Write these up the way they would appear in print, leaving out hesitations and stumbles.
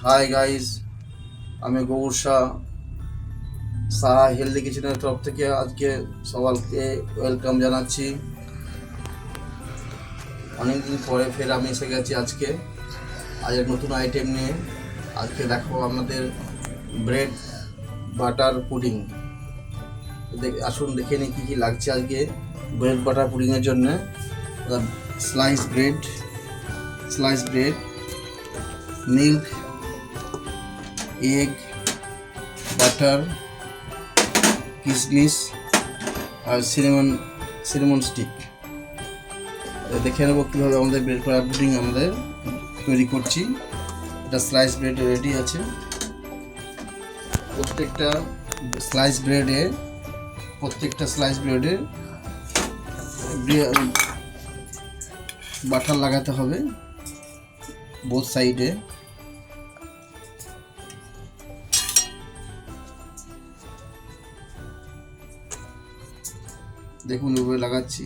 Hi guys, আমি Gour Shah Saha healthy কিচেনের তরফ থেকে আজকে সবাইকে ওয়েলকাম জানাচ্ছি। অনেকদিন পরে ফের আমি এসে গেছি আজকে এক নতুন আইটেম নিয়ে। আজকে দেখো আমাদের ব্রেড বাটার পুডিং। আসুন দেখে নিই কী কী লাগছে আজকে ব্রেড বাটার পুডিংয়ের জন্য। Slice bread, milk, egg, butter, কিশমিশ আর সিনেমন স্টিক। দেখে নেবো কীভাবে আমাদের ব্রেড বাটার পুডিং আমাদের তৈরি করছি। এটা স্লাইস ব্রেড রেডি আছে। প্রত্যেকটা স্লাইস ব্রেডে বাটার লাগাতে হবে বোথ সাইডে। দেখুন এভাবে লাগাচ্ছি।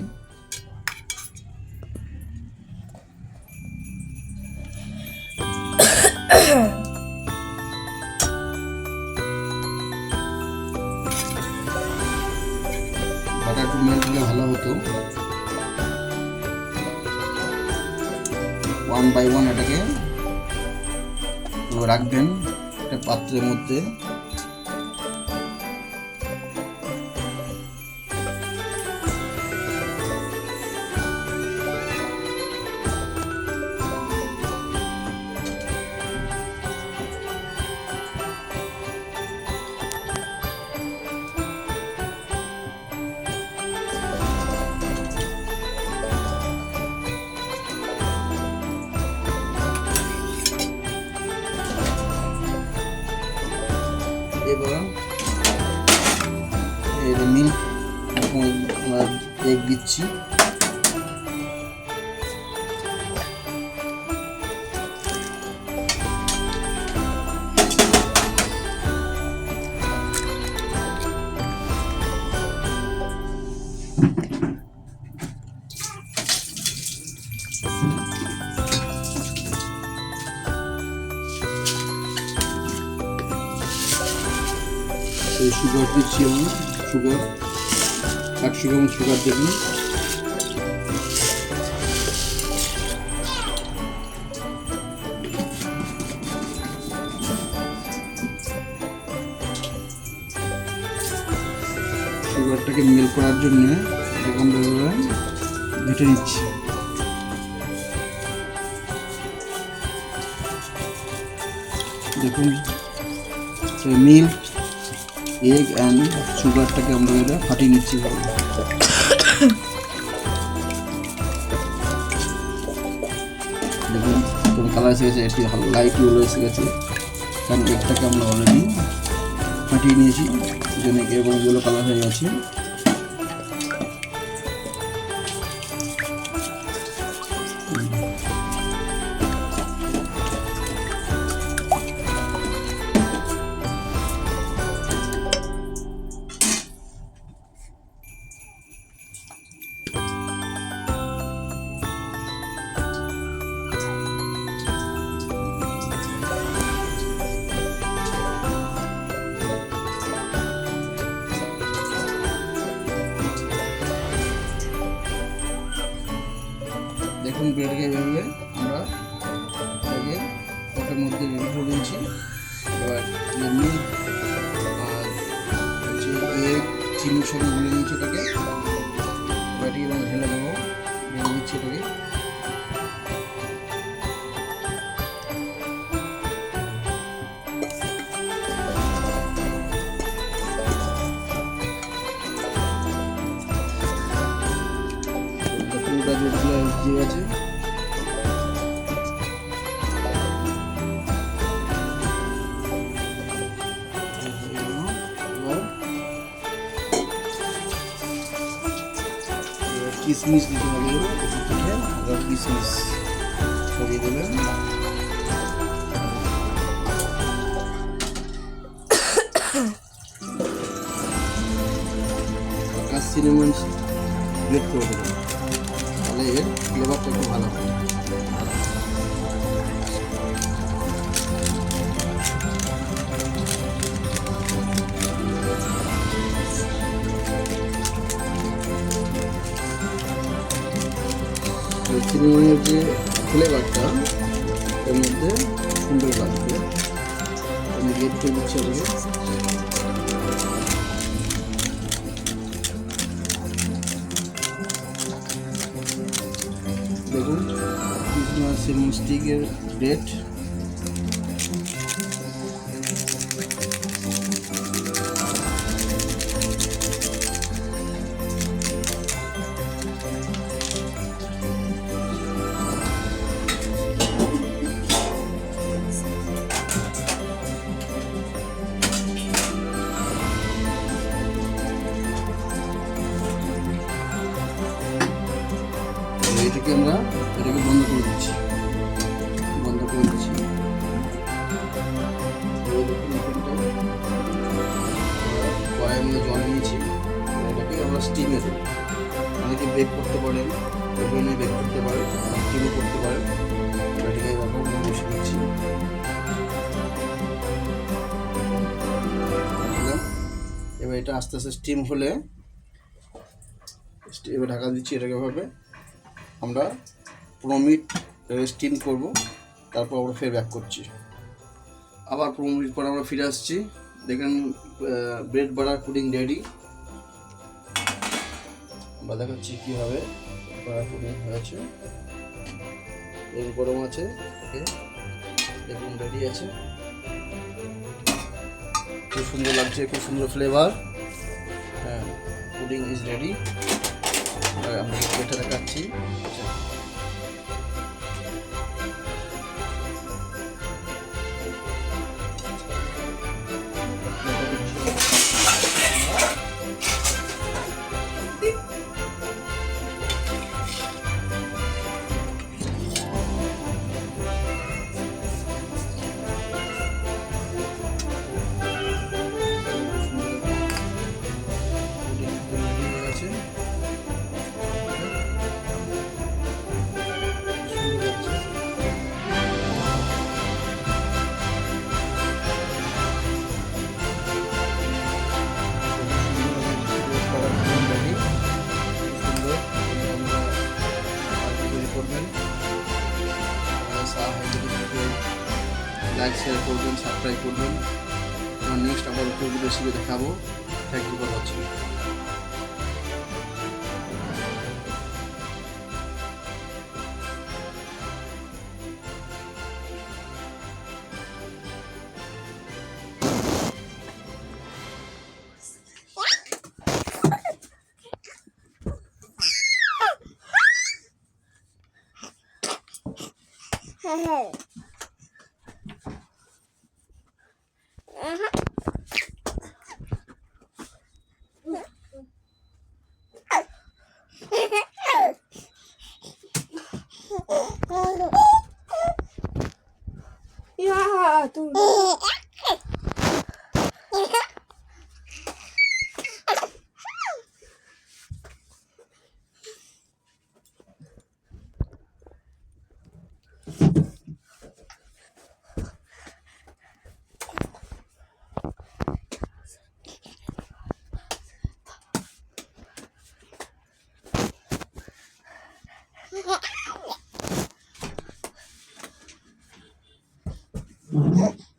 বাটার একটু মেল্ট হলে ভালো হতো। 1 বাই 1 এটাকে রাখবেন একটা পাত্রের মধ্যে। এবার মিল্ক আমরা এগ দিচ্ছি। সুগার দিচ্ছি আমি, 100 গ্রাম সুগার দেবেন। সুগারটাকে মেল্ট করার জন্য এরকম ভাবে ঘেটে নিচ্ছি। দেখুন মিল্ক, এগ অ্যান্ড সুগারটাকে আমরা এটা ফাটিয়ে নিচ্ছি। দেখুন কোন কালার এসে গেছে, এটি লাইট ইয়েলো এসে গেছে, কারণ এগটাকে আমরা অলরেডি ফাটিয়ে নিয়েছি, এই জন্য এরকম ইয়েলো কালার হয়ে গেছে। দেখুন ব্রেডকে এভাবে আমরা পটের মধ্যে রেডি করে দিয়েছি। এবার মিল্ক আর হচ্ছে এগ চিনির সঙ্গে গুলে নিয়েছি এটাকে। এবারটি এবং ঢেলে দেবো, ঢেলে দিচ্ছি এটাকে। পুরোটা ব্রেডগুলো দিয়ে গেছে। কিশমিশ দিতে হবে, কিশমিশ ছড়িয়ে দেবেন। সিনেমন গ্রেট করে দেবেন, তাহলে এর ফ্লেভারটা একটু ভালো হবে। যে ফ্লেভারটা এর মধ্যে সুন্দর লাগবে। আমি গেট করে দিচ্ছি আগে। দেখুন সিমন স্টিকের ব্রেড। এটাকে আমরা বন্ধ করে দিচ্ছি। কড়াইয়ের মধ্যে জল নিয়েছি, এটাকে আমরা স্টিমে দেবো। অনেকে বেক করতে পারেন, ওভেনে বেক করতে পারেন, স্টিমও করতে পারেন। এটাকে এরকম বসে দিচ্ছি। এবার এটা আস্তে আস্তে স্টিম হলে এবার ঢাকা দিচ্ছি। এটাকে ভাবে আমরা 15 মিনিট স্টিম করব, তারপর আমরা ফের ব্যাক করছি। আবার 15 মিনিট পর আমরা ফিরে আসছি। দেখেন ব্রেড বাটার পুডিং রেডি। আমরা দেখাচ্ছি কীভাবে বাটার পুডিং হয়েছে। তেল গরম আছে, ওকে দেখুন রেডি আছে। খুব সুন্দর লাগছে, খুব সুন্দর ফ্লেভার। হ্যাঁ, পুডিং ইজ রেডি। আমরা এটা দেখাচ্ছি। লাইক শেয়ার করবেন, সাবস্ক্রাইব করবেন। আমার নেক্সট আবার রেসিপি দেখাবো। Thank you for watching. Ya, tuh. Mm-hmm.